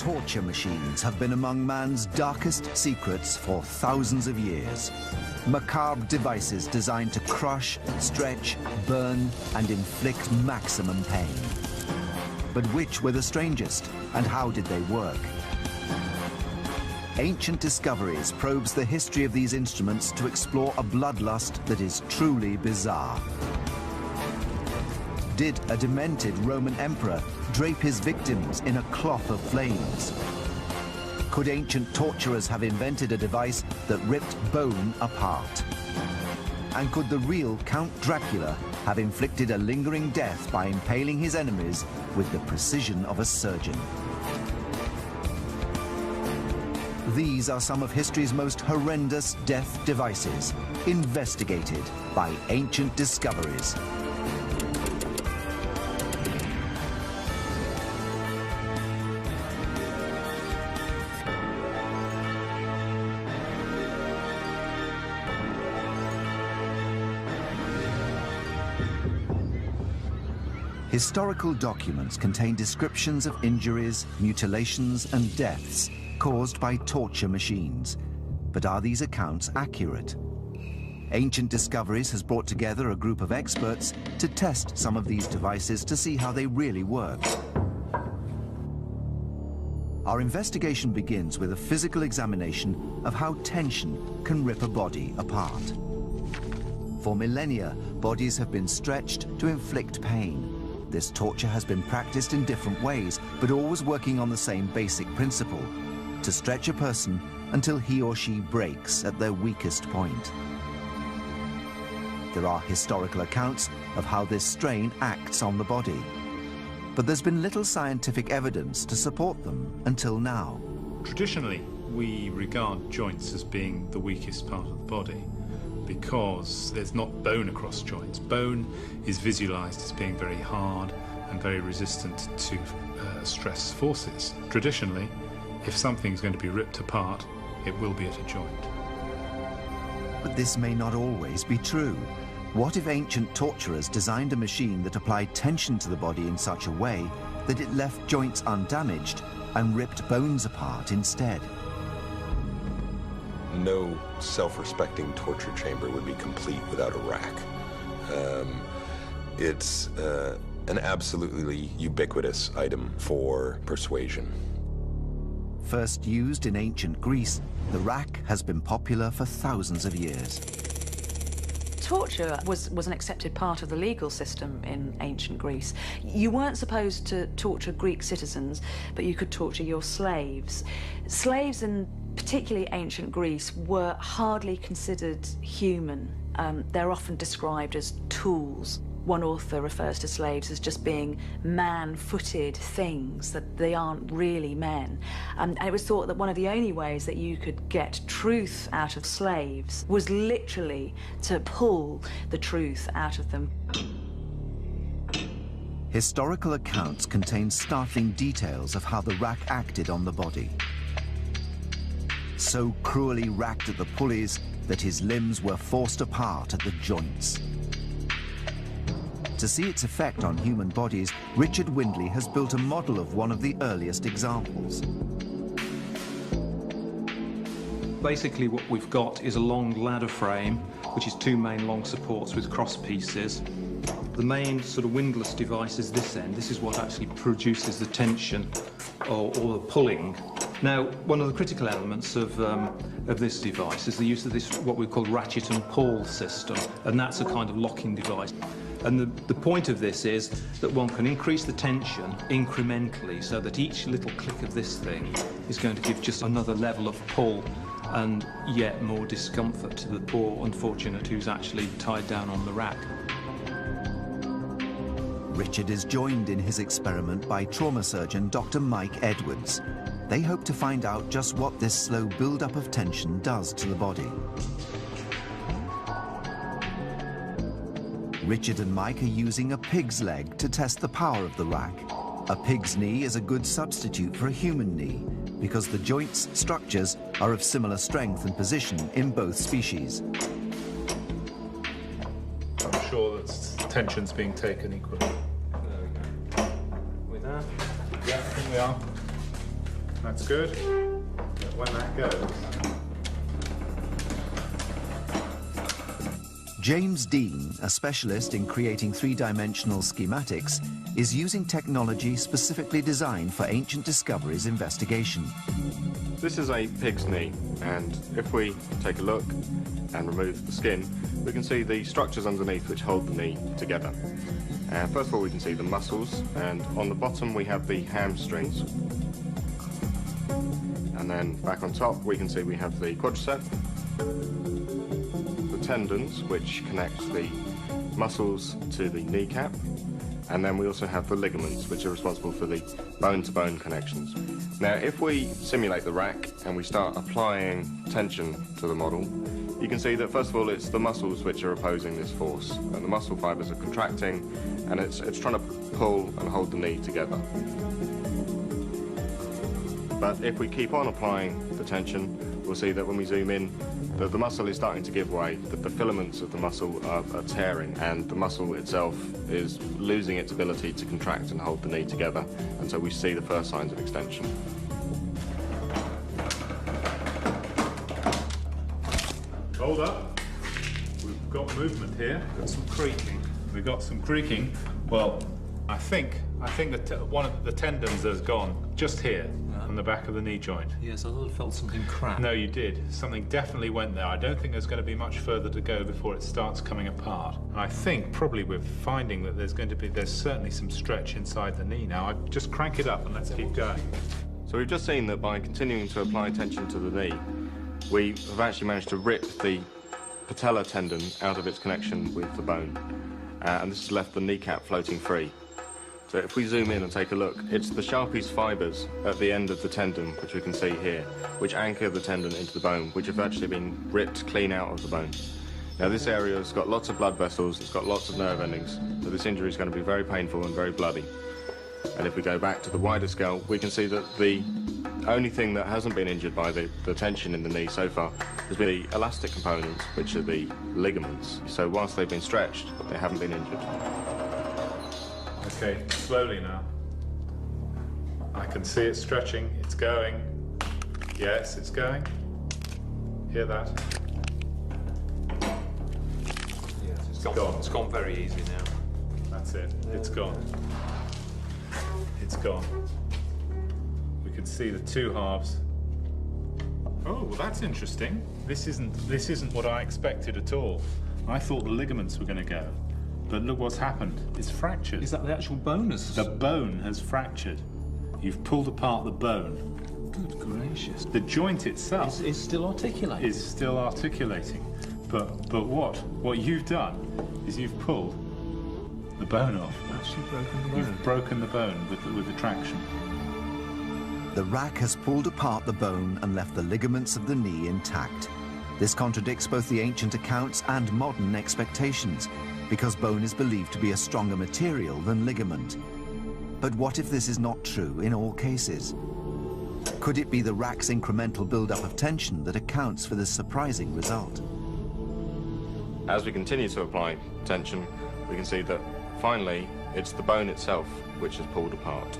Torture machines have been among man's darkest secrets for thousands of years. Macabre devices designed to crush, stretch, burn, and inflict maximum pain. But which were the strangest, and how did they work? Ancient Discoveries probes the history of these instruments to explore a bloodlust that is truly bizarre. Did a demented Roman emperor drape his victims in a cloth of flames? Could ancient torturers have invented a device that ripped bone apart? And could the real Count Dracula have inflicted a lingering death by impaling his enemies with the precision of a surgeon? These are some of history's most horrendous death devices, investigated by Ancient Discoveries. Historical documents contain descriptions of injuries, mutilations, and deaths caused by torture machines. But are these accounts accurate? Ancient Discoveries has brought together a group of experts to test some of these devices to see how they really work. Our investigation begins with a physical examination of how tension can rip a body apart. For millennia, bodies have been stretched to inflict pain. This torture has been practiced in different ways, but always working on the same basic principle: to stretch a person until he or she breaks at their weakest point. There are historical accounts of how this strain acts on the body, but there's been little scientific evidence to support them until now. Traditionally, we regard joints as being the weakest part of the body because there's not bone across joints. Bone is visualized as being very hard and very resistant to stress forces. Traditionally, if something's going to be ripped apart, it will be at a joint. But this may not always be true. What if ancient torturers designed a machine that applied tension to the body in such a way that it left joints undamaged and ripped bones apart instead? No self-respecting torture chamber would be complete without a rack. It's an absolutely ubiquitous item for persuasion. First used in ancient Greece, the rack has been popular for thousands of years. Torture was an accepted part of the legal system in ancient Greece. You weren't supposed to torture Greek citizens, but you could torture your slaves. Slaves in particularly ancient Greece were hardly considered human. They're often described as tools. One author refers to slaves as just being man-footed things, that they aren't really men. And it was thought that one of the only ways that you could get truth out of slaves was literally to pull the truth out of them. Historical accounts contain startling details of how the rack acted on the body. So cruelly racked at the pulleys that his limbs were forced apart at the joints. To see its effect on human bodies, Richard Windley has built a model of one of the earliest examples. Basically what we've got is a long ladder frame, which is two main long supports with cross pieces. The main sort of windlass device is this end. This is what actually produces the tension or the pulling. Now, one of the critical elements of this device is the use of this, what we call ratchet and pull system, and that's a kind of locking device. And the point of this is that one can increase the tension incrementally so that each little click of this thing is going to give just another level of pull and yet more discomfort to the poor unfortunate who's actually tied down on the rack. Richard is joined in his experiment by trauma surgeon Dr. Mike Edwards. They hope to find out just what this slow build-up of tension does to the body. Richard and Mike are using a pig's leg to test the power of the rack. A pig's knee is a good substitute for a human knee because the joints' structures are of similar strength and position in both species. I'm sure that tension's being taken equally. There we go. With that? Yeah, I think we are. That's good. When that goes. James Dean, a specialist in creating three-dimensional schematics, is using technology specifically designed for Ancient Discoveries investigation. This is a pig's knee, and if we take a look and remove the skin, we can see the structures underneath which hold the knee together. First of all, we can see the muscles, and on the bottom we have the hamstrings. And then back on top we can see we have the quadricep, the tendons which connect the muscles to the kneecap, and then we also have the ligaments which are responsible for the bone-to-bone connections. Now if we simulate the rack and we start applying tension to the model, you can see that first of all it's the muscles which are opposing this force, and the muscle fibres are contracting and it's trying to pull and hold the knee together. But if we keep on applying the tension, we'll see that when we zoom in, the muscle is starting to give way, that the filaments of the muscle are tearing, and the muscle itself is losing its ability to contract and hold the knee together, and so we see the first signs of extension. Hold up. We've got movement here. Got some creaking. We've got some creaking. Well, I think that one of the tendons has gone just here on the back of the knee joint. Yes, I thought I felt something crack. No, you did. Something definitely went there. I don't think there's going to be much further to go before it starts coming apart. And I think probably we're finding that there's certainly some stretch inside the knee now. I just crank it up and let's keep going. So we've just seen that by continuing to apply tension to the knee, we have actually managed to rip the patella tendon out of its connection with the bone. And this has left the kneecap floating free. So if we zoom in and take a look, it's the Sharpie's fibres at the end of the tendon, which we can see here, which anchor the tendon into the bone, which have actually been ripped clean out of the bone. Now this area has got lots of blood vessels, it's got lots of nerve endings, so this injury is going to be very painful and very bloody. And if we go back to the wider scale, we can see that the only thing that hasn't been injured by the tension in the knee so far has been the elastic components, which are the ligaments. So whilst they've been stretched, they haven't been injured. Okay, slowly now. I can see it stretching. It's going. Yes, it's going. Hear that? Yes, it's gone. It's gone very easy now. That's it. It's gone. It's gone. We can see the two halves. Oh, well, that's interesting. This isn't what I expected at all. I thought the ligaments were going to go. But look what's happened. It's fractured. Is that the actual bone? The bone has fractured. You've pulled apart the bone. Good gracious. The joint itself is still articulating. Is still articulating. But what you've done is you've pulled the bone off. Actually broken the bone. You've broken the bone with the traction. The rack has pulled apart the bone and left the ligaments of the knee intact. This contradicts both the ancient accounts and modern expectations, because bone is believed to be a stronger material than ligament. But what if this is not true in all cases? Could it be the rack's incremental buildup of tension that accounts for this surprising result? As we continue to apply tension, we can see that finally it's the bone itself which is pulled apart.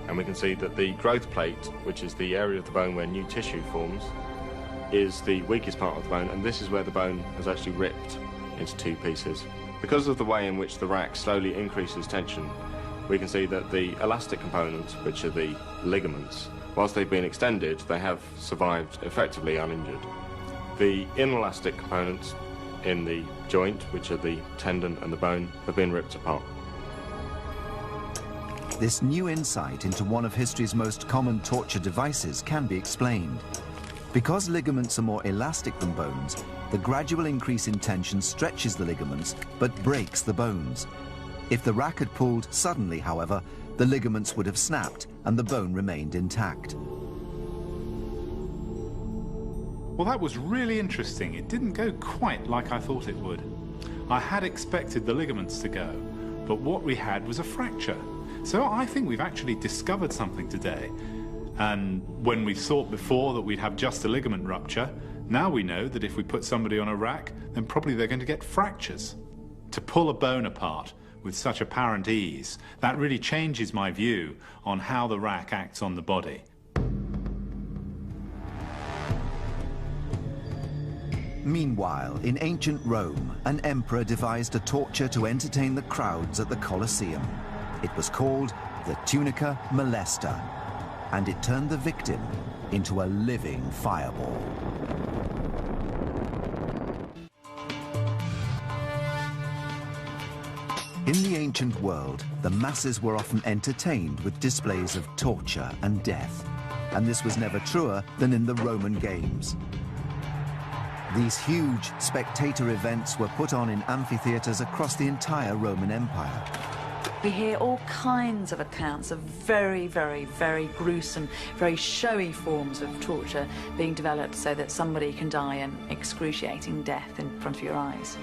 And we can see that the growth plate, which is the area of the bone where new tissue forms, is the weakest part of the bone, and this is where the bone has actually ripped into two pieces. Because of the way in which the rack slowly increases tension, we can see that the elastic components, which are the ligaments, whilst they've been extended, they have survived effectively uninjured. The inelastic components in the joint, which are the tendon and the bone, have been ripped apart. This new insight into one of history's most common torture devices can be explained. Because ligaments are more elastic than bones, the gradual increase in tension stretches the ligaments but breaks the bones. If the rack had pulled suddenly, however, the ligaments would have snapped and the bone remained intact. Well, that was really interesting. It didn't go quite like I thought it would. I had expected the ligaments to go, but what we had was a fracture. So I think we've actually discovered something today. And when we thought before that we'd have just a ligament rupture, now we know that if we put somebody on a rack, then probably they're going to get fractures. To pull a bone apart with such apparent ease, that really changes my view on how the rack acts on the body. Meanwhile, in ancient Rome, an emperor devised a torture to entertain the crowds at the Colosseum. It was called the tunica molesta, and it turned the victim into a living fireball. In the ancient world, the masses were often entertained with displays of torture and death, and this was never truer than in the Roman Games. These huge spectator events were put on in amphitheaters across the entire Roman Empire. We hear all kinds of accounts of very, very, very gruesome, very showy forms of torture being developed so that somebody can die an excruciating death in front of your eyes.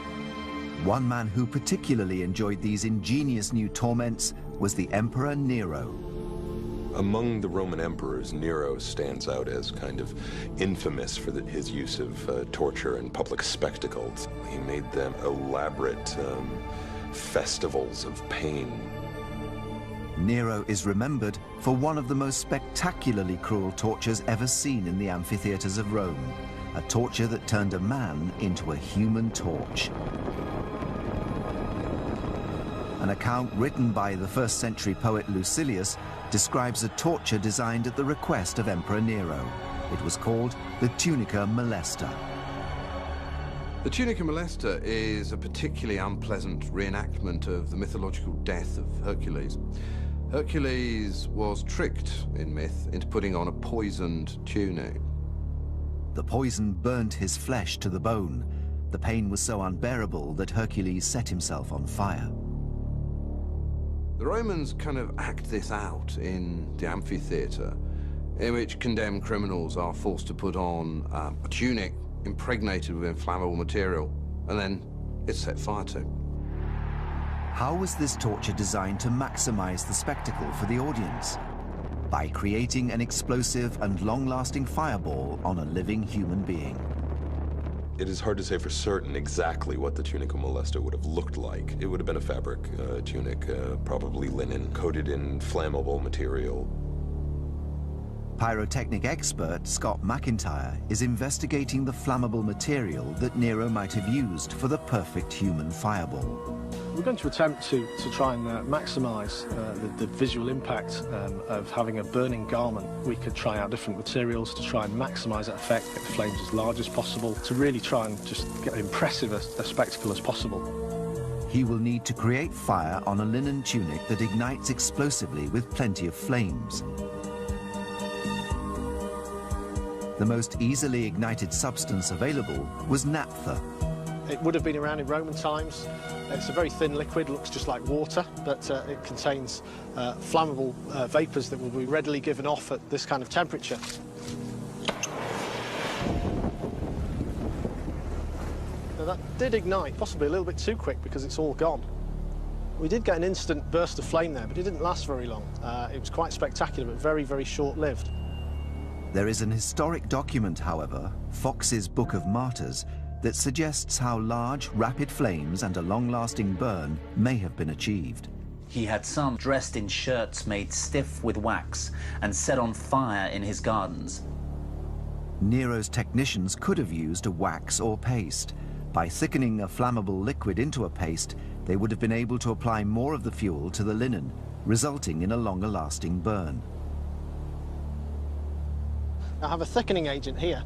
One man who particularly enjoyed these ingenious new torments was the Emperor Nero. Among the Roman emperors, Nero stands out as kind of infamous for his use of torture and public spectacles. He made them elaborate festivals of pain. Nero is remembered for one of the most spectacularly cruel tortures ever seen in the amphitheaters of Rome, a torture that turned a man into a human torch. An account written by the first-century poet Lucilius describes a torture designed at the request of Emperor Nero. It was called the tunica molesta. The tunica molesta is a particularly unpleasant reenactment of the mythological death of Hercules. Hercules was tricked, in myth, into putting on a poisoned tunic. The poison burnt his flesh to the bone. The pain was so unbearable that Hercules set himself on fire. The Romans kind of act this out in the amphitheater, in which condemned criminals are forced to put on a tunic impregnated with inflammable material, and then it's set fire to. How was this torture designed to maximize the spectacle for the audience? By creating an explosive and long-lasting fireball on a living human being. It is hard to say for certain exactly what the tunica molesta would have looked like. It would have been a fabric tunic, probably linen, coated in flammable material. Pyrotechnic expert Scott McIntyre is investigating the flammable material that Nero might have used for the perfect human fireball. We're going to attempt to try and maximise the visual impact of having a burning garment. We could try out different materials to try and maximise that effect, get the flames as large as possible, to really try and just get as impressive a spectacle as possible. He will need to create fire on a linen tunic that ignites explosively with plenty of flames. The most easily ignited substance available was naphtha. It would have been around in Roman times. It's a very thin liquid, looks just like water, but it contains flammable vapours that will be readily given off at this kind of temperature. Now that did ignite, possibly a little bit too quick because it's all gone. We did get an instant burst of flame there, but it didn't last very long. It was quite spectacular, but very, very short-lived. There is an historic document, however, Fox's Book of Martyrs, that suggests how large, rapid flames and a long-lasting burn may have been achieved. He had some dressed in shirts made stiff with wax and set on fire in his gardens. Nero's technicians could have used a wax or paste. By thickening a flammable liquid into a paste, they would have been able to apply more of the fuel to the linen, resulting in a longer-lasting burn. I have a thickening agent here,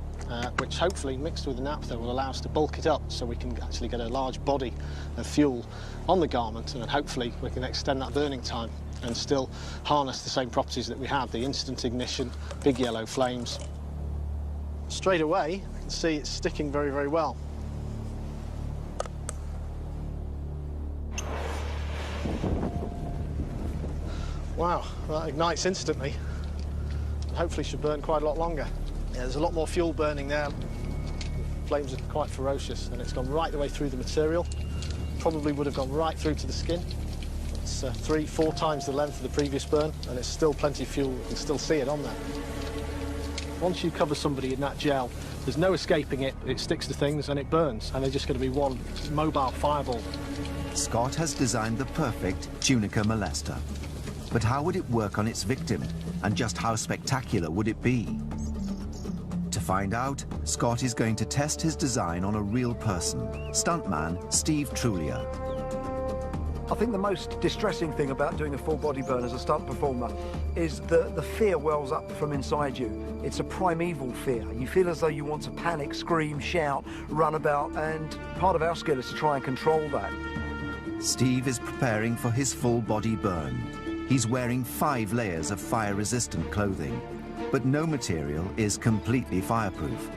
which hopefully mixed with the naphtha will allow us to bulk it up so we can actually get a large body of fuel on the garment, and then hopefully we can extend that burning time and still harness the same properties that we have, the instant ignition, big yellow flames. Straight away, you can see it's sticking very, very well. Wow, that ignites instantly. Hopefully should burn quite a lot longer. Yeah, there's a lot more fuel burning there. The flames are quite ferocious, and it's gone right the way through the material. Probably would have gone right through to the skin. It's 3-4 times the length of the previous burn, and it's still plenty of fuel. You can still see it on there. Once you cover somebody in that gel, there's no escaping it. It sticks to things and it burns, and they're just going to be one mobile fireball. Scott has designed the perfect tunica molesta. But how would it work on its victim, and just how spectacular would it be? To find out, Scott is going to test his design on a real person, stuntman Steve Trulia. I think the most distressing thing about doing a full body burn as a stunt performer is the fear wells up from inside you. It's a primeval fear. You feel as though you want to panic, scream, shout, run about, and part of our skill is to try and control that. Steve is preparing for his full body burn. He's wearing 5 layers of fire-resistant clothing, but no material is completely fireproof.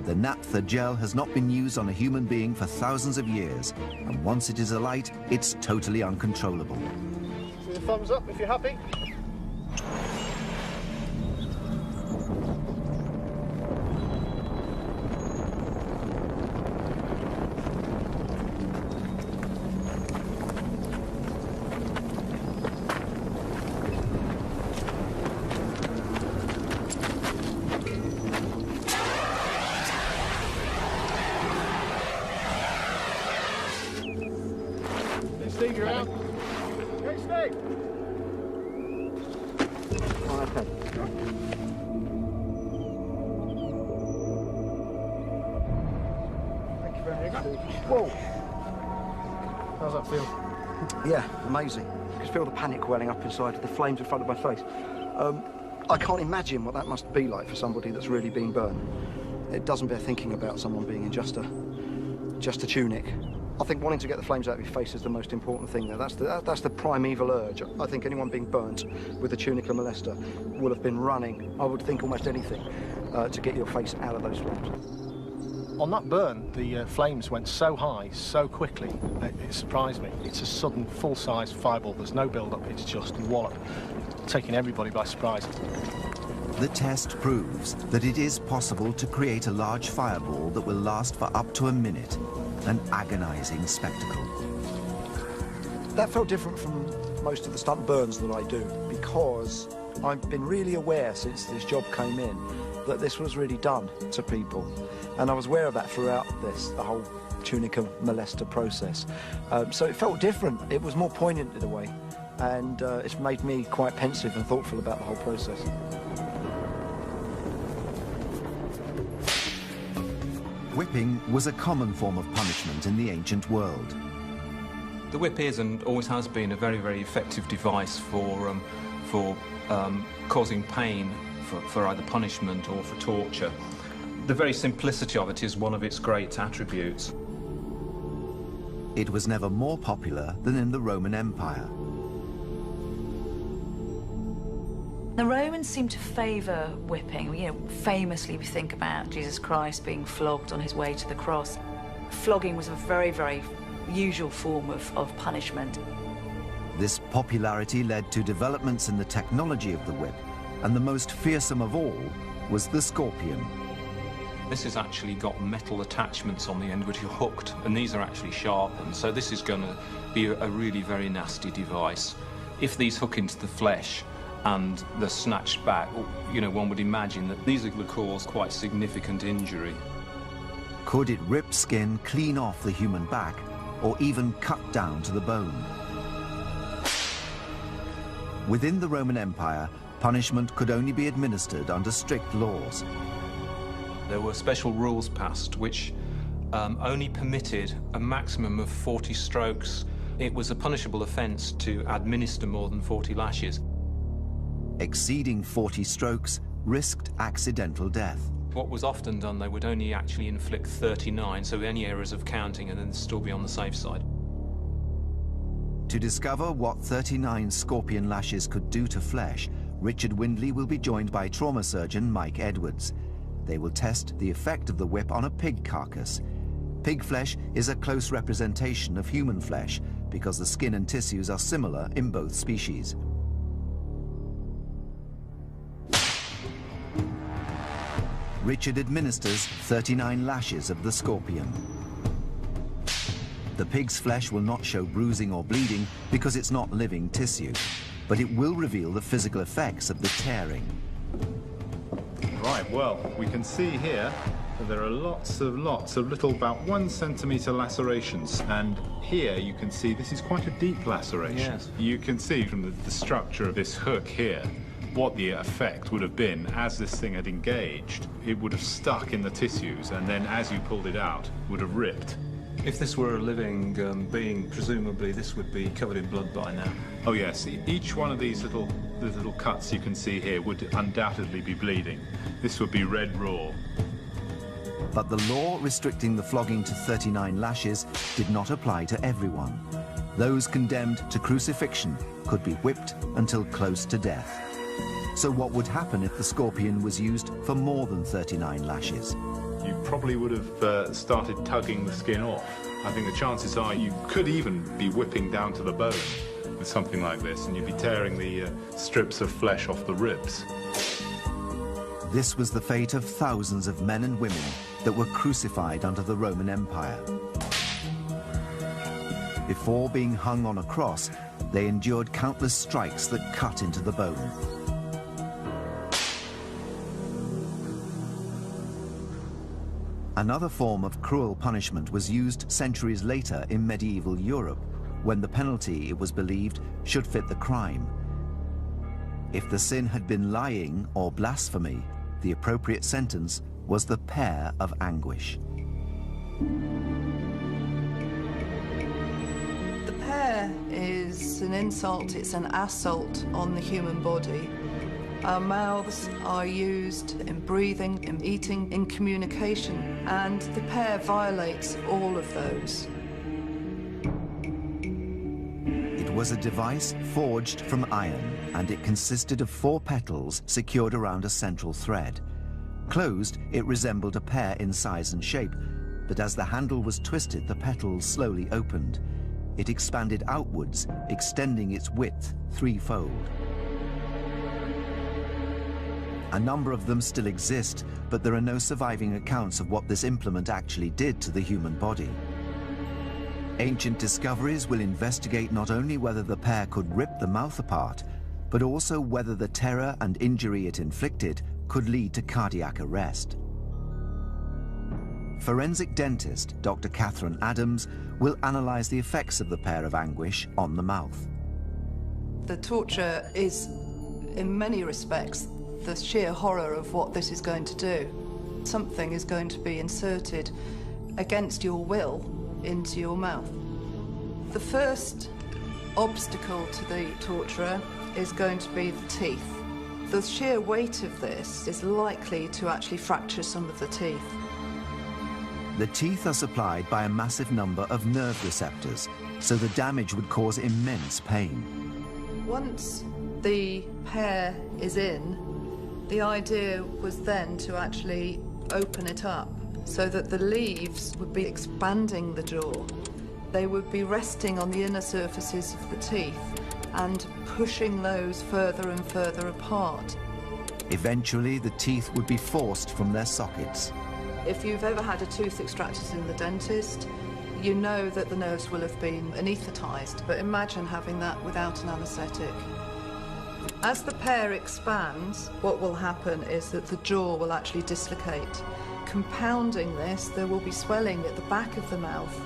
The naphtha gel has not been used on a human being for thousands of years, and once it is alight, it's totally uncontrollable. Give me a thumbs up if you're happy. Steve, you're out. Hey, Steve! Okay. Thank you very much, Steve. Whoa! How's that feel? Yeah, amazing. I can feel the panic welling up inside, the flames in front of my face. I can't imagine what that must be like for somebody that's really been burned. It doesn't bear thinking about someone being in just a tunic. I think wanting to get the flames out of your face is the most important thing there. That's the primeval urge. I think anyone being burnt with a tunica molesta will have been running, I would think, almost anything to get your face out of those flames. On that burn, the flames went so high, so quickly, it surprised me. It's a sudden, full-size fireball. There's no build-up, it's just wallop, taking everybody by surprise. The test proves that it is possible to create a large fireball that will last for up to a minute. An agonizing spectacle. That felt different from most of the stunt burns that I do, because I've been really aware since this job came in that this was really done to people. And I was aware of that throughout the whole tunica molesta process. So it felt different. It was more poignant in a way. And it's made me quite pensive and thoughtful about the whole process. Whipping was a common form of punishment in the ancient world. The whip is and always has been a very, very effective device for causing pain for either punishment or for torture. The very simplicity of it is one of its great attributes. It was never more popular than in the Roman Empire. The Romans seem to favour whipping. You know, famously we think about Jesus Christ being flogged on his way to the cross. Flogging was a very, very usual form of punishment. This popularity led to developments in the technology of the whip, and the most fearsome of all was the scorpion. This has actually got metal attachments on the end which are hooked, and these are actually sharpened, so this is going to be a really very nasty device. If these hook into the flesh and they're snatched back, you know, one would imagine that these are going to cause quite significant injury. Could it rip skin clean off the human back, or even cut down to the bone? Within the Roman Empire, punishment could only be administered under strict laws. There were special rules passed which only permitted a maximum of 40 strokes. It was a punishable offence to administer more than 40 lashes. Exceeding 40 strokes risked accidental death. What was often done, they would only actually inflict 39, so any errors of counting and then still be on the safe side. To discover what 39 scorpion lashes could do to flesh, Richard Windley will be joined by trauma surgeon Mike Edwards. They will test the effect of the whip on a pig carcass. Pig flesh is a close representation of human flesh because the skin and tissues are similar in both species. Richard administers 39 lashes of the scorpion. The pig's flesh will not show bruising or bleeding because it's not living tissue, but it will reveal the physical effects of the tearing. Right, well, we can see here that there are lots of little, about 1 centimetre lacerations, and here you can see this is quite a deep laceration. Yes. You can see from the structure of this hook here what the effect would have been as this thing had engaged. It would have stuck in the tissues, and then as you pulled it out, would have ripped. If this were a living being, presumably this would be covered in blood by now. Oh yes, each one of these little cuts you can see here would undoubtedly be bleeding. This would be red raw. But the law restricting the flogging to 39 lashes did not apply to everyone. Those condemned to crucifixion could be whipped until close to death. So what would happen if the scorpion was used for more than 39 lashes? You probably would have started tugging the skin off. I think the chances are you could even be whipping down to the bone with something like this, and you'd be tearing the strips of flesh off the ribs. This was the fate of thousands of men and women that were crucified under the Roman Empire. Before being hung on a cross, they endured countless strikes that cut into the bone. Another form of cruel punishment was used centuries later in medieval Europe, when the penalty, it was believed, should fit the crime. If the sin had been lying or blasphemy, the appropriate sentence was the pear of anguish. The pear is an insult, it's an assault on the human body. Our mouths are used in breathing, in eating, in communication, and the pear violates all of those. It was a device forged from iron, and it consisted of 4 petals secured around a central thread. Closed, it resembled a pear in size and shape, but as the handle was twisted, the petals slowly opened. It expanded outwards, extending its width 3-fold. A number of them still exist, but there are no surviving accounts of what this implement actually did to the human body. Ancient discoveries will investigate not only whether the pear could rip the mouth apart, but also whether the terror and injury it inflicted could lead to cardiac arrest. Forensic dentist Dr. Catherine Adams will analyze the effects of the pear of anguish on the mouth. The torture is, in many respects, the sheer horror of what this is going to do. Something is going to be inserted against your will into your mouth. The first obstacle to the torturer is going to be the teeth. The sheer weight of this is likely to actually fracture some of the teeth. The teeth are supplied by a massive number of nerve receptors, so the damage would cause immense pain. Once the pear is in, the idea was then to actually open it up so that the leaves would be expanding the jaw. They would be resting on the inner surfaces of the teeth and pushing those further and further apart. Eventually, the teeth would be forced from their sockets. If you've ever had a tooth extracted in the dentist, you know that the nerves will have been anaesthetized, but imagine having that without an anesthetic. As the pear expands, what will happen is that the jaw will actually dislocate. Compounding this, there will be swelling at the back of the mouth,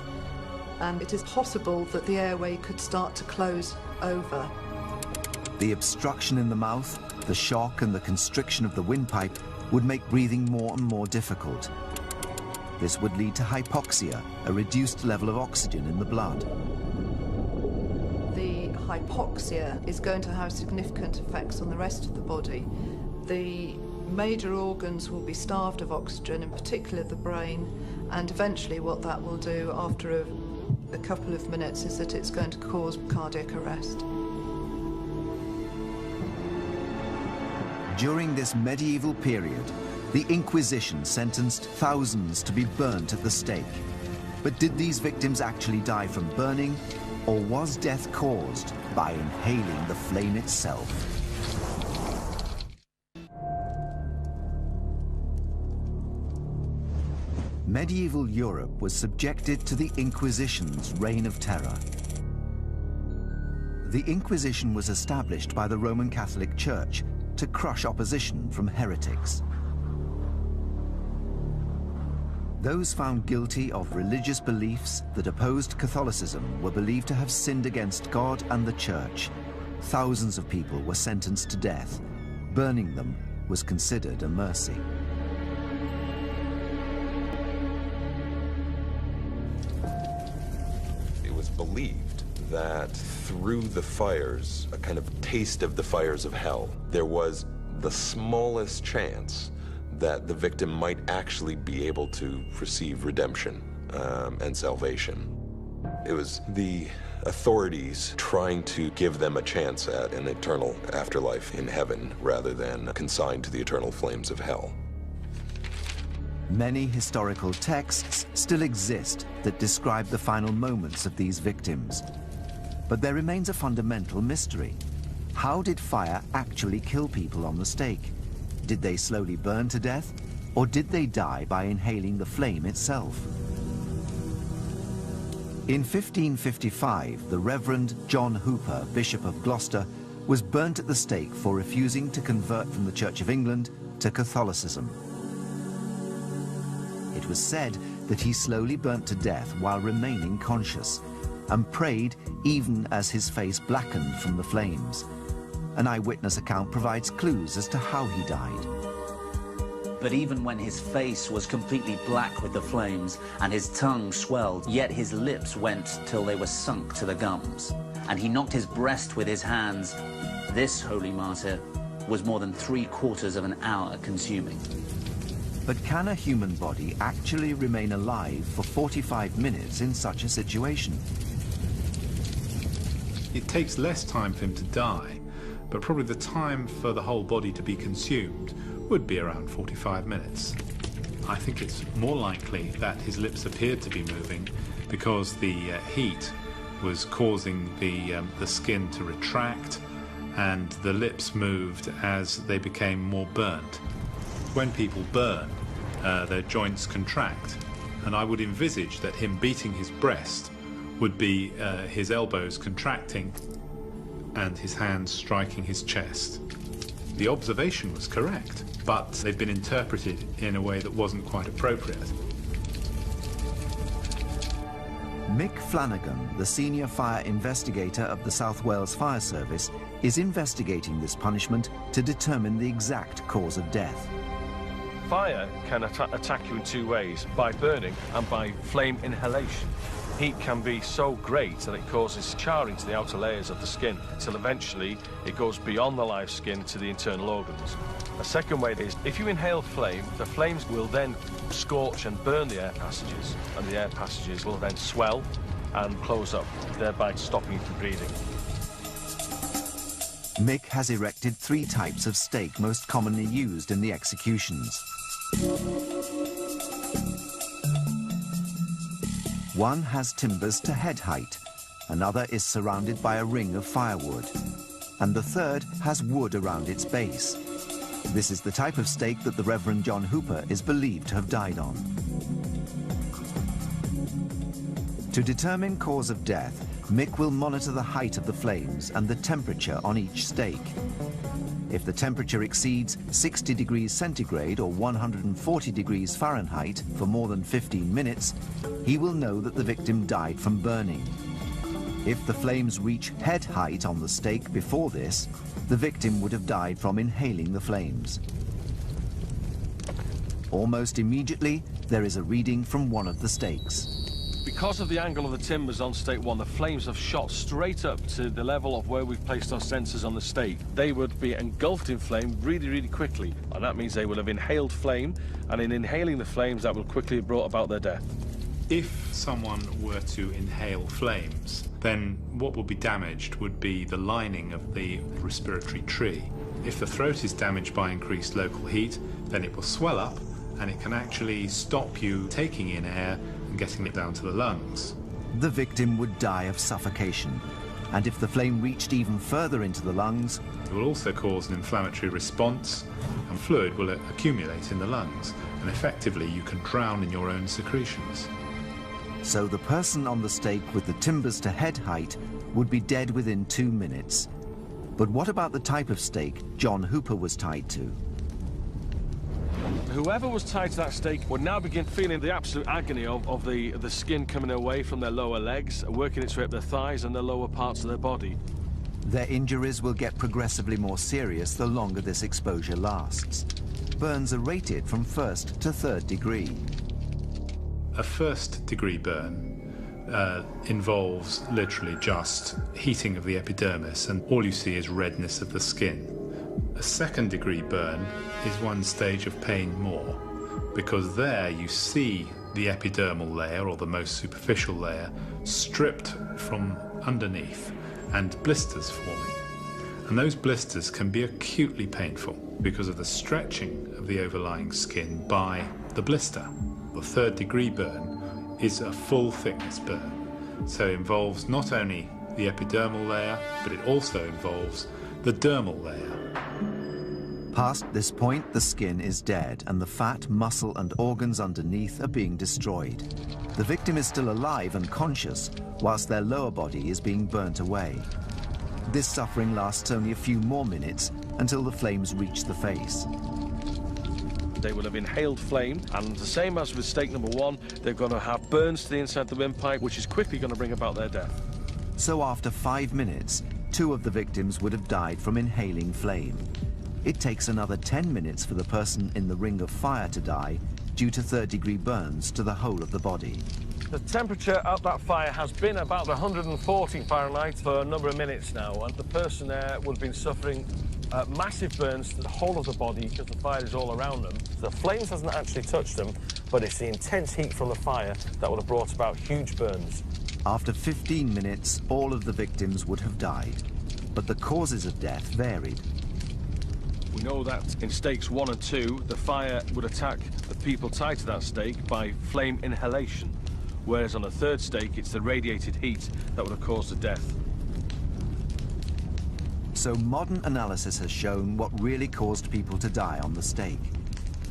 and it is possible that the airway could start to close over. The obstruction in the mouth, the shock and the constriction of the windpipe would make breathing more and more difficult. This would lead to hypoxia, a reduced level of oxygen in the blood. The hypoxia is going to have significant effects on the rest of the body. The major organs will be starved of oxygen, in particular the brain, and eventually what that will do after a couple of minutes is that it's going to cause cardiac arrest. During this medieval period, the Inquisition sentenced thousands to be burnt at the stake. But did these victims actually die from burning, or was death caused by inhaling the flame itself? Medieval Europe was subjected to the Inquisition's reign of terror. The Inquisition was established by the Roman Catholic Church to crush opposition from heretics. Those found guilty of religious beliefs that opposed Catholicism were believed to have sinned against God and the Church. Thousands of people were sentenced to death, burning them was considered a mercy. It was believed that through the fires, a kind of taste of the fires of hell, there was the smallest chance that the victim might actually be able to receive redemption and salvation. It was the authorities trying to give them a chance at an eternal afterlife in heaven rather than consigned to the eternal flames of hell. Many historical texts still exist that describe the final moments of these victims. But there remains a fundamental mystery. How did fire actually kill people on the stake? Did they slowly burn to death, or did they die by inhaling the flame itself? In 1555, the Reverend John Hooper, Bishop of Gloucester, was burnt at the stake for refusing to convert from the Church of England to Catholicism. It was said that he slowly burnt to death while remaining conscious, and prayed even as his face blackened from the flames. An eyewitness account provides clues as to how he died. But even when his face was completely black with the flames and his tongue swelled, yet his lips went till they were sunk to the gums, and he knocked his breast with his hands, this holy martyr was more than 3/4 of an hour consuming. But can a human body actually remain alive for 45 minutes in such a situation? It takes less time for him to die, but probably the time for the whole body to be consumed would be around 45 minutes. I think it's more likely that his lips appeared to be moving because the heat was causing the skin to retract, and the lips moved as they became more burnt. When people burn, their joints contract, and I would envisage that him beating his breast would be his elbows contracting and his hands striking his chest. The observation was correct, but they've been interpreted in a way that wasn't quite appropriate. Mick Flanagan, the senior fire investigator of the South Wales Fire Service, is investigating this punishment to determine the exact cause of death. Fire can attack you in two ways, by burning and by flame inhalation. Heat can be so great that it causes charring to the outer layers of the skin, until eventually it goes beyond the live skin to the internal organs. A second way is, if you inhale flame, the flames will then scorch and burn the air passages, and the air passages will then swell and close up, thereby stopping you from breathing. Mick has erected 3 types of stake most commonly used in the executions. One has timbers to head height, another is surrounded by a ring of firewood, and the third has wood around its base. This is the type of stake that the Reverend John Hooper is believed to have died on. To determine cause of death, Mick will monitor the height of the flames and the temperature on each stake. If the temperature exceeds 60 degrees centigrade or 140 degrees Fahrenheit for more than 15 minutes, he will know that the victim died from burning. If the flames reach head height on the stake before this, the victim would have died from inhaling the flames. Almost immediately, there is a reading from one of the stakes. Because of the angle of the timbers on stake 1, the flames have shot straight up to the level of where we've placed our sensors on the stake. They would be engulfed in flame really, really quickly, and that means they will have inhaled flame, and in inhaling the flames, that will quickly have brought about their death. If someone were to inhale flames, then what would be damaged would be the lining of the respiratory tree. If the throat is damaged by increased local heat, then it will swell up, and it can actually stop you taking in air and getting it down to the lungs. The victim would die of suffocation, and if the flame reached even further into the lungs, it will also cause an inflammatory response, and fluid will accumulate in the lungs, and effectively you can drown in your own secretions. So the person on the stake with the timbers to head height would be dead within 2 minutes. But what about the type of stake John Hooper was tied to? Whoever was tied to that stake would now begin feeling the absolute agony of the skin coming away from their lower legs, working its way up their thighs and the lower parts of their body. Their injuries will get progressively more serious the longer this exposure lasts. Burns are rated from 1st to 3rd degree. A 1st degree burn involves literally just heating of the epidermis, and all you see is redness of the skin. A 2nd degree burn is one stage of pain more, because there you see the epidermal layer, or the most superficial layer, stripped from underneath and blisters forming. And those blisters can be acutely painful because of the stretching of the overlying skin by the blister. The 3rd degree burn is a full thickness burn, so it involves not only the epidermal layer, but it also involves the dermal layer. Past this point, the skin is dead and the fat, muscle and organs underneath are being destroyed. The victim is still alive and conscious, whilst their lower body is being burnt away. This suffering lasts only a few more minutes until the flames reach the face. They will have inhaled flame, and the same as with stake number 1, they're going to have burns to the inside of the windpipe, which is quickly going to bring about their death. So after 5 minutes, 2 of the victims would have died from inhaling flame. It takes another 10 minutes for the person in the ring of fire to die due to 3rd degree burns to the whole of the body. The temperature at that fire has been about 140 Fahrenheit for a number of minutes now, and the person there would have been suffering massive burns to the whole of the body because the fire is all around them. The flames hasn't actually touched them, but it's the intense heat from the fire that would have brought about huge burns. After 15 minutes, all of the victims would have died, but the causes of death varied. We know that in stakes 1 and 2, the fire would attack the people tied to that stake by flame inhalation, whereas on the 3rd stake, it's the radiated heat that would have caused the death. So modern analysis has shown what really caused people to die on the stake.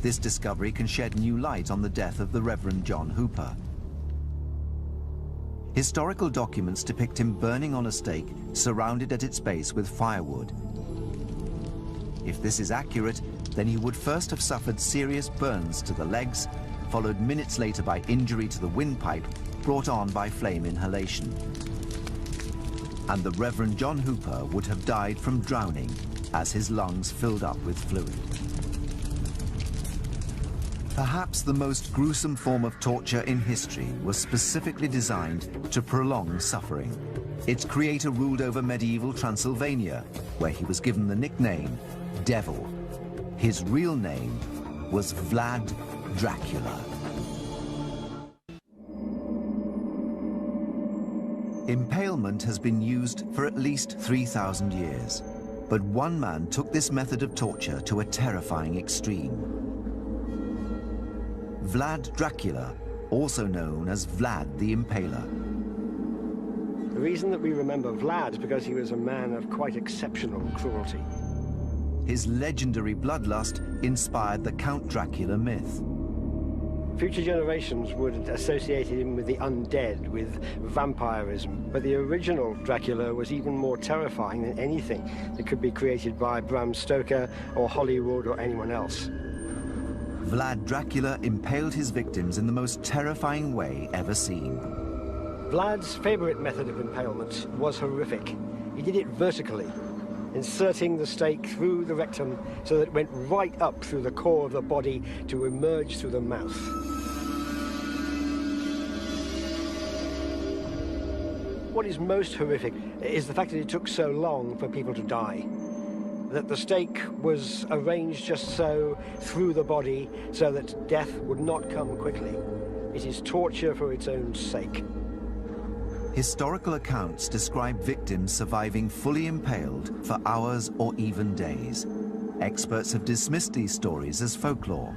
This discovery can shed new light on the death of the Reverend John Hooper. Historical documents depict him burning on a stake surrounded at its base with firewood. If this is accurate, then he would first have suffered serious burns to the legs, followed minutes later by injury to the windpipe brought on by flame inhalation. And the Reverend John Hooper would have died from drowning as his lungs filled up with fluid. Perhaps the most gruesome form of torture in history was specifically designed to prolong suffering. Its creator ruled over medieval Transylvania, where he was given the nickname Devil. His real name was Vlad Dracula. Impalement has been used for at least 3,000 years, but one man took this method of torture to a terrifying extreme. Vlad Dracula, also known as Vlad the Impaler. The reason that we remember Vlad is because he was a man of quite exceptional cruelty. His legendary bloodlust inspired the Count Dracula myth. Future generations would associate him with the undead, with vampirism, but the original Dracula was even more terrifying than anything that could be created by Bram Stoker or Hollywood or anyone else. Vlad Dracula impaled his victims in the most terrifying way ever seen. Vlad's favorite method of impalement was horrific. He did it vertically, inserting the stake through the rectum so that it went right up through the core of the body to emerge through the mouth. What is most horrific is the fact that it took so long for people to die. That the stake was arranged just so through the body so that death would not come quickly. It is torture for its own sake. Historical accounts describe victims surviving fully impaled for hours or even days. Experts have dismissed these stories as folklore.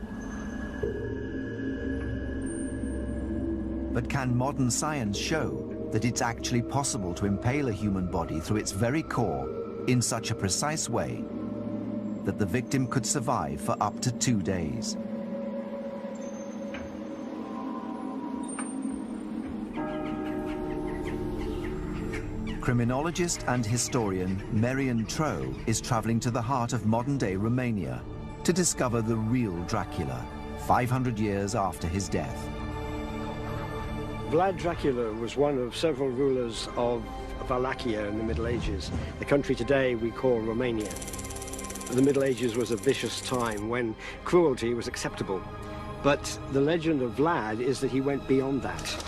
But can modern science show that it's actually possible to impale a human body through its very core in such a precise way that the victim could survive for up to 2 days? Criminologist and historian Merian Troe is traveling to the heart of modern-day Romania to discover the real Dracula, 500 years after his death. Vlad Dracula was one of several rulers of Wallachia in the Middle Ages, the country today we call Romania. The Middle Ages was a vicious time when cruelty was acceptable. But the legend of Vlad is that he went beyond that.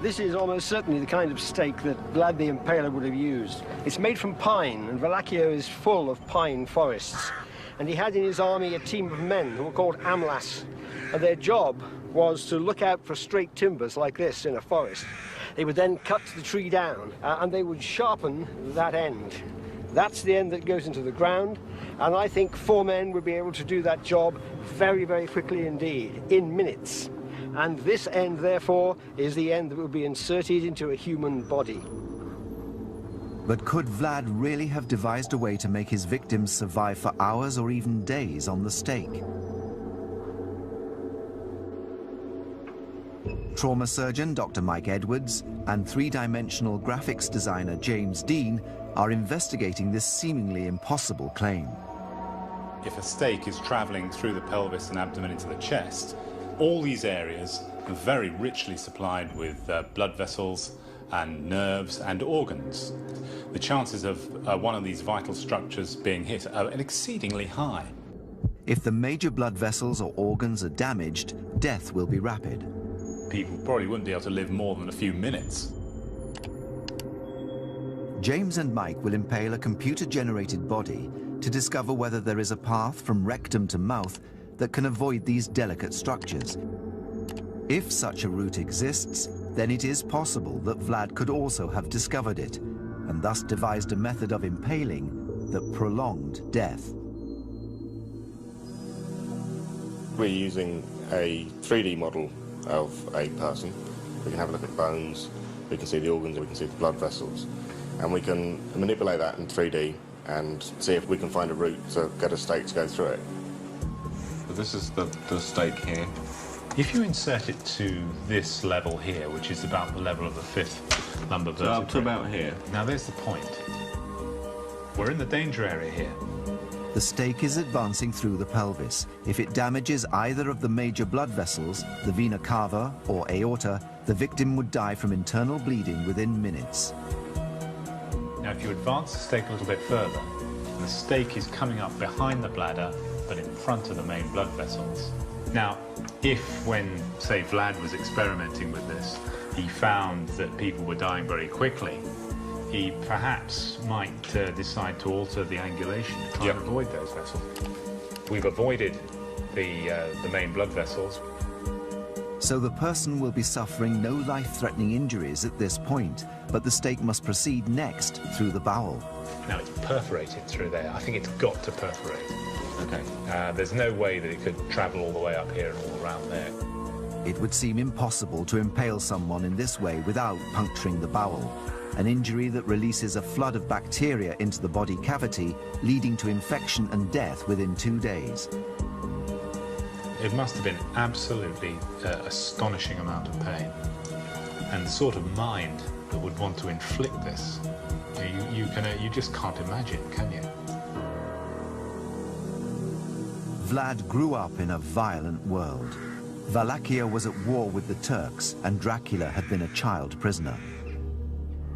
This is almost certainly the kind of stake that Vlad the Impaler would have used. It's made from pine, and Wallachia is full of pine forests. And he had in his army a team of men who were called amlas, and their job was to look out for straight timbers like this in a forest. They would then cut the tree down, and they would sharpen that end. That's the end that goes into the ground, and I think 4 men would be able to do that job very, very quickly indeed, in minutes. And this end, therefore, is the end that will be inserted into a human body. But could Vlad really have devised a way to make his victims survive for hours or even days on the stake? Trauma surgeon Dr. Mike Edwards and three-dimensional graphics designer James Dean are investigating this seemingly impossible claim. If a stake is traveling through the pelvis and abdomen into the chest, all these areas are very richly supplied with blood vessels and nerves and organs. The chances of one of these vital structures being hit are exceedingly high. If the major blood vessels or organs are damaged, death will be rapid. People probably wouldn't be able to live more than a few minutes. James and Mike will impale a computer-generated body to discover whether there is a path from rectum to mouth that can avoid these delicate structures. If such a route exists, then it is possible that Vlad could also have discovered it, and thus devised a method of impaling that prolonged death. We're using a 3D model of a person. We can have a look at bones, we can see the organs, we can see the blood vessels, and we can manipulate that in 3D and see if we can find a route to get a stake to go through it. This is the stake here. If you insert it to this level here, which is about the level of the 5th lumbar vertebrae, up to about here. Now there's the point. We're in the danger area here. The stake is advancing through the pelvis. If it damages either of the major blood vessels, the vena cava or aorta, the victim would die from internal bleeding within minutes. Now if you advance the stake a little bit further, the stake is coming up behind the bladder, but in front of the main blood vessels. Now, if when, say, Vlad was experimenting with this, he found that people were dying very quickly, he perhaps might decide to alter the angulation to try and avoid those vessels. We've avoided the main blood vessels. So the person will be suffering no life-threatening injuries at this point, but the stake must proceed next through the bowel. Now it's perforated through there. I think it's got to perforate. Okay. There's no way that it could travel all the way up here and all around there. It would seem impossible to impale someone in this way without puncturing the bowel, an injury that releases a flood of bacteria into the body cavity, leading to infection and death within 2 days. It must have been absolutely astonishing amount of pain, and the sort of mind that would want to inflict this, you just can't imagine, can you? Vlad grew up in a violent world. Wallachia was at war with the Turks, and Dracula had been a child prisoner.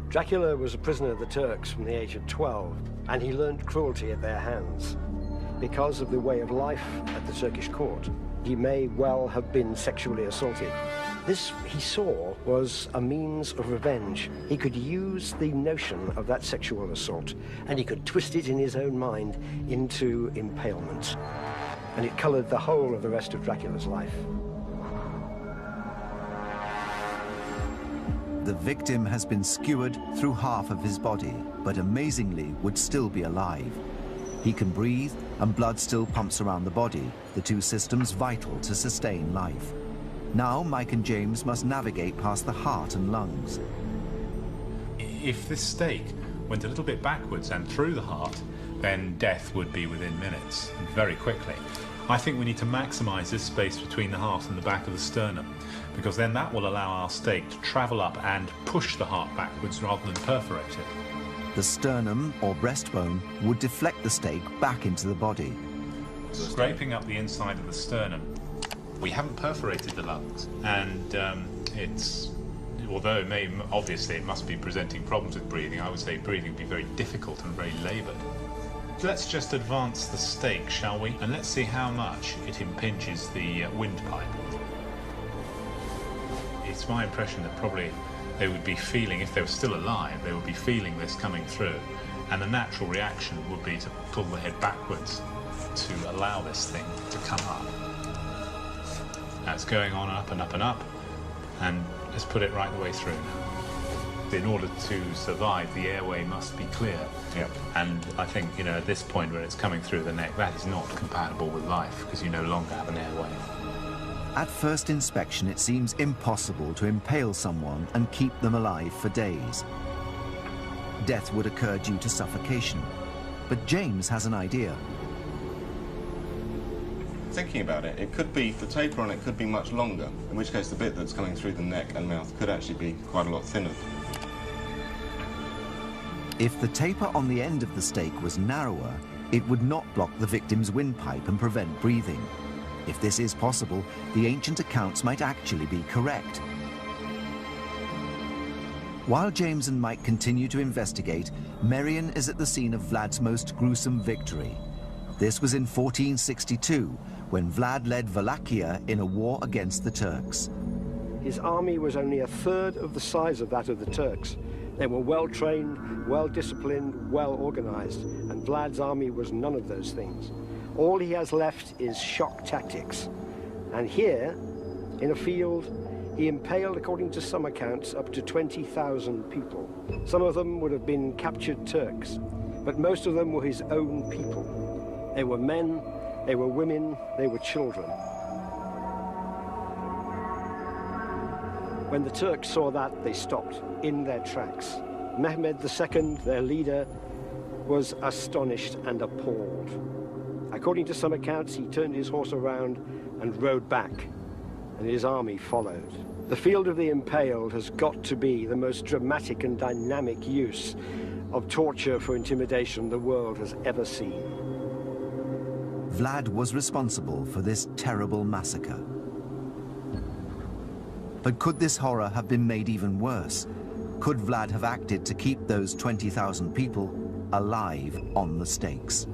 Dracula was a prisoner of the Turks from the age of 12, and he learned cruelty at their hands. Because of the way of life at the Turkish court, he may well have been sexually assaulted. This, he saw, was a means of revenge. He could use the notion of that sexual assault, and he could twist it in his own mind into impalement. And it colored the whole of the rest of Dracula's life. The victim has been skewered through half of his body, but amazingly would still be alive. He can breathe, and blood still pumps around the body, the two systems vital to sustain life. Now Mike and James must navigate past the heart and lungs. If this stake went a little bit backwards and through the heart, then death would be within minutes, very quickly. I think we need to maximize this space between the heart and the back of the sternum, because then that will allow our stake to travel up and push the heart backwards rather than perforate it. The sternum, or breastbone, would deflect the stake back into the body. Scraping up the inside of the sternum, we haven't perforated the lungs, and although obviously it must be presenting problems with breathing, I would say breathing would be very difficult and very laboured. Let's just advance the stake, shall we? And let's see how much it impinges the windpipe. It's my impression that probably they would be feeling, if they were still alive, they would be feeling this coming through. And the natural reaction would be to pull the head backwards to allow this thing to come up. That's going on up and up and up. And let's put it right the way through now. In order to survive, the airway must be clear. Yep. And I think, at this point where it's coming through the neck, that is not compatible with life, because you no longer have an airway. At first inspection, it seems impossible to impale someone and keep them alive for days. Death would occur due to suffocation. But James has an idea. Thinking about it, it could be, the taper on it could be much longer, in which case the bit that's coming through the neck and mouth could actually be quite a lot thinner. If the taper on the end of the stake was narrower, it would not block the victim's windpipe and prevent breathing. If this is possible, the ancient accounts might actually be correct. While James and Mike continue to investigate, Merian is at the scene of Vlad's most gruesome victory. This was in 1462, when Vlad led Wallachia in a war against the Turks. His army was only a third of the size of that of the Turks. They were well-trained, well-disciplined, well-organized, and Vlad's army was none of those things. All he has left is shock tactics. And here, in a field, he impaled, according to some accounts, up to 20,000 people. Some of them would have been captured Turks, but most of them were his own people. They were men, they were women, they were children. When the Turks saw that, they stopped in their tracks. Mehmed II, their leader, was astonished and appalled. According to some accounts, he turned his horse around and rode back, and his army followed. The field of the impaled has got to be the most dramatic and dynamic use of torture for intimidation the world has ever seen. Vlad was responsible for this terrible massacre. But could this horror have been made even worse? Could Vlad have acted to keep those 20,000 people alive on the stakes?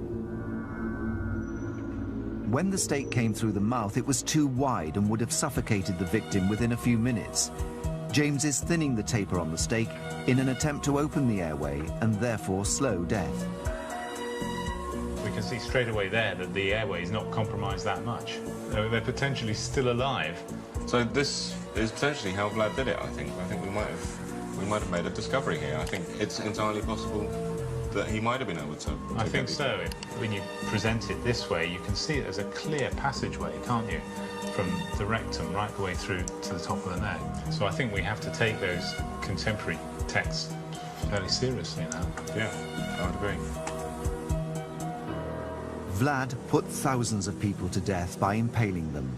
When the stake came through the mouth, it was too wide and would have suffocated the victim within a few minutes. James is thinning the taper on the stake in an attempt to open the airway and therefore slow death. We can see straight away there that the airway is not compromised that much. They're potentially still alive. So this is potentially how Vlad did it, I think. I think we might have made a discovery here. I think it's entirely possible that he might have been able to I think so. When you present it this way, you can see it as a clear passageway, can't you? From the rectum right the way through to the top of the neck. So I think we have to take those contemporary texts fairly seriously now. Yeah, I would agree. Vlad put thousands of people to death by impaling them.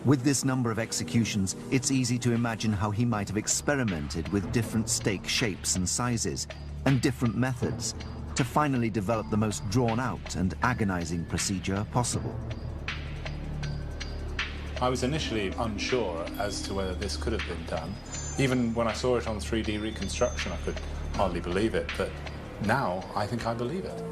With this number of executions, it's easy to imagine how he might have experimented with different stake shapes and sizes and different methods to finally develop the most drawn-out and agonizing procedure possible. I was initially unsure as to whether this could have been done. Even when I saw it on 3D reconstruction, I could hardly believe it, but now I think I believe it.